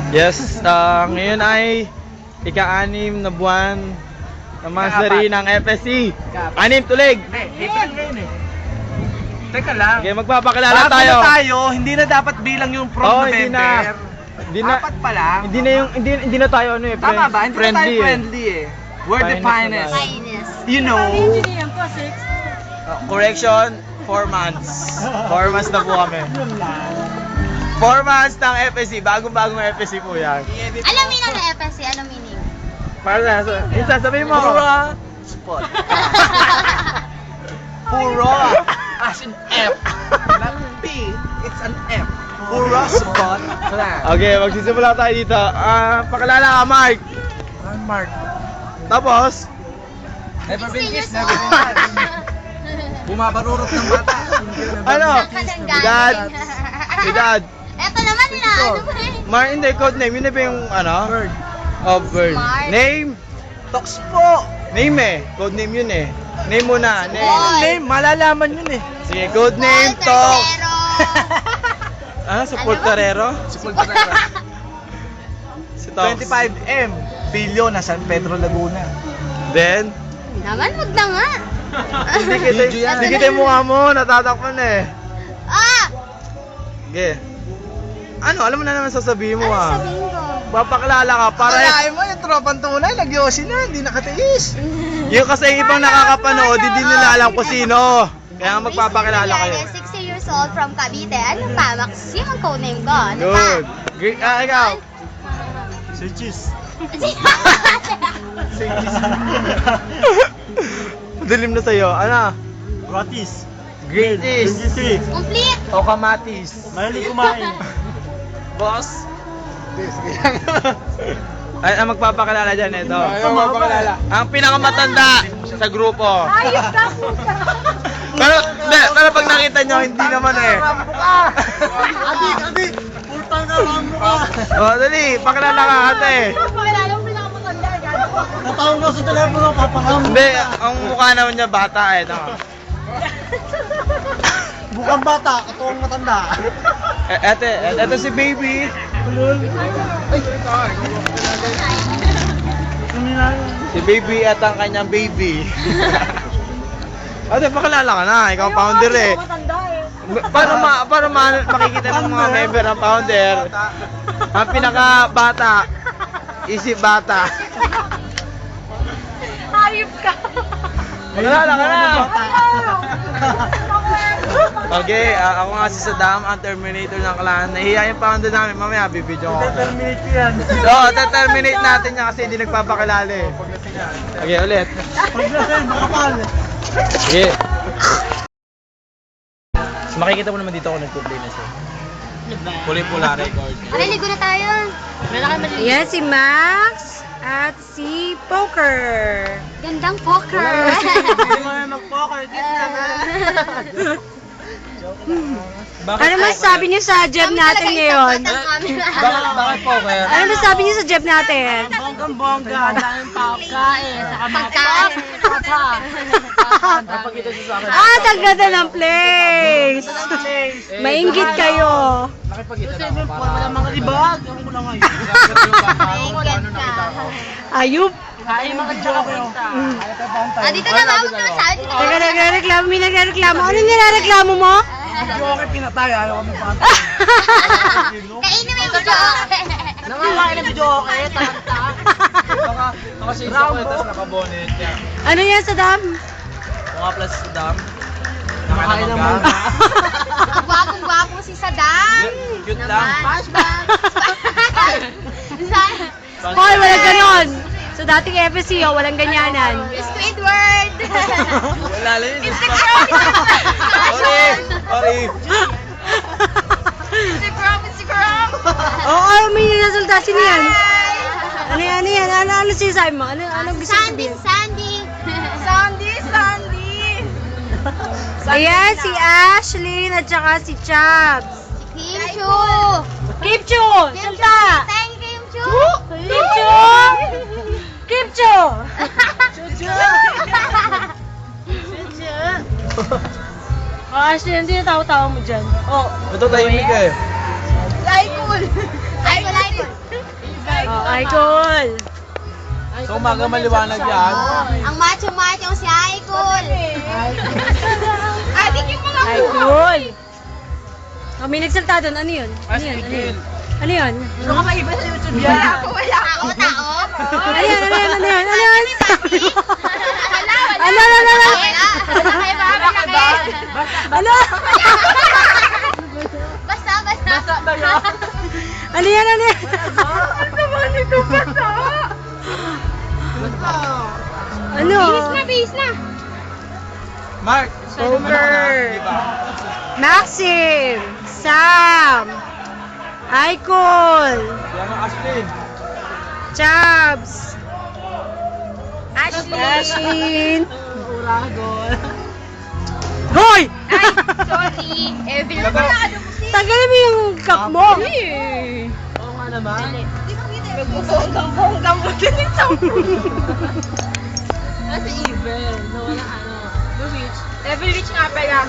Yes, ngayon ay ika-6 na buwan na monthsary ng FSC. 6 tulig. April ngayon eh. Teka lang. Okay, magpapakilala Bago tayo. na tayo, hindi na dapat bilang yung from Oh, November. Hindi na. Dapat pa lang. Hindi na tayo ano eh. Tama ba? Hindi na tayo eh. friendly eh. We're the Finest na finest. tayo. You know. Correction, 4 months. 4 months na po kami. 4 months ng FSC. Bagong-bagong FSC po yan. Anong meaning ng FSC? Anong meaning? Para na, isa sabihin mo. Pura spot. Pura. As in F. Not P. It's an F. Pura spot plan. Okay, magsisimula tayo dito. Pakilala ka, Mark. I'm Mark. Tapos, Never been 16 years kissed, never been mad. Bumabarurot ng bata. ano? Nakadang Dad. galing. Si Dad. Eto naman nila. Ano ba yun? Mark, hindi, code name. Yun na ba yung ano? Bird. Oh, bird. Smart. Name? Tox po. Name eh. Code name yun eh. Name muna. Name. Boy. Name, malalaman yun eh. Sige, code name, Walter Tox. Guerrero. Ano? Sa Ano Port ba? Carrero? Si Pultarera. Si Tox. 25M. Bilyo na San Pedro, Laguna. Then, Naman, wag na nga. hindi kita yung mukha mo. Natatakpan eh. Ah! Sige. Ano? Alam mo na naman sasabihin mo Ano ah. sabihin ko? Papakilala ka para Kalahin mo yung tropang tunay, nagyosi na, hindi nakatiis. yung kasi yung ibang nakakapanood, hindi nila alam kung sino. Kaya nga magpapakilala kayo. Grace Villagre, 60 years old from Cavite. Ano pa? Max, yung ang codename ko. Ano pa? Good. Great. Ikaw. Si Cheese. Madilim na sa'yo. Ano? Ratis. Greatest. Complete! O kamatis. Mahilig kumain. Boss. Ay, ang magpapakilala dyan, ito. Ayaw magpapakilala. Ang pinakamatanda sa grupo. Ayos ka po Pero pag nakita nyo, hindi naman eh. Adi, pultang ka, rambo ka. O, dali, pakilala ka ate. Pakilala mo pinakamatanda. Natawag ko sa telepono, papakam. Hindi, ang mukha naman niya bata eh. No? Bukang bata, katuwang matanda. Ito si baby. Si baby at ang kanyang baby. Ate, pakilala ka na. Ikaw ang founder eh. Para makikita ng mga member ng founder. Ang pinaka bata, isip bata. Hayop ka! Pakilala ka na. Okay, ako nga si Saddam, ang Terminator ng clan. Nahiya yung founder namin, mamaya bibidyo ko. Terminate ko yan. So, terminate natin niya kasi hindi nagpapakilala eh. Okay, ulit. Paglasay, makapal. Sige. So, makikita mo naman dito ako nag-play na siya. Puli-pula record. Aliligo na tayo. Ayan si Max at si Poker. Gandang poker. Mag-poker, Ano masasabi niyo sa job natin ngayon? Bakit poker? Ano masasabi niyo sa job natin? Bonggang-bongga, daming pagkain, saka Pagkain. Napakita siya sa akin. Ang ganda ng place! Mainggit kayo. Nakipagkita na ako para... wala mga libag. Yung ko lang ngayon. Maingat ka. Ayup! Kain mga joke yun. Ah, dito na ba? Huwag ka masabi. Dito Teka, nagre-reklamo. May nagre-reklamo. Ano nilareklamo mo? Joke pinatay, ayaw kami pa. Kainin mo yung joke. Nangakain ng joke, tanta. Baka siya isa ko ito sa nakabonet. Ano yan sa dam? Mga plus Saddam. Nakain ng mangga. Gwapong-gwapong si Saddam. Cute lang. Hoy, walang ganon. So dating FSC, walang ganyanan. Squidward. Wala lang yun. Instagram. Sorry. Instagram. Oo, may ninasalta. Sino yan? Hi. Ano yan? Ano sinasabi mo? Ano gusto Sandy. sabihin? Sandy. Ayan, si Ashlyn at saka si Chubbs. Kimchu. Kipcho! Salta! Thank you, Kimchu. Kipcho! Kipcho! Oh, Ashlyn, hindi na tawa-tawa mo dyan. Oh, Ito tahimik eh. Like cool. Oh, Icon. So umaga maliwanag yan. Ang macho-macho si Icon. Adik yung mga Icon. Oh, may nagsalta doon. Ano yun? Ano yun? Ano yun? Ano yun? Ano ka maiba sa YouTube yan? Tao. Ano yun? Ano yun? Ano yun? Ano yun? Wala. Ano? Ano? Ano? Malaki ba? Malaki. Ano? Basta. Basta ba yun? Ano yan? Ano yan? Ano? Bihis na. Mark, so Over. di ba? Maxim. Sam. Icon. Yan ang Ashley. Chabs. Ashley. Ashlyn. Uragon. Hoy! Ay, sorry. Evelyn. Lago. Tagalin mo yung cup mo. Oo nga naman. Bonggang mo din ito. Nasa evil. Nawala ano. Evelyn nga pala.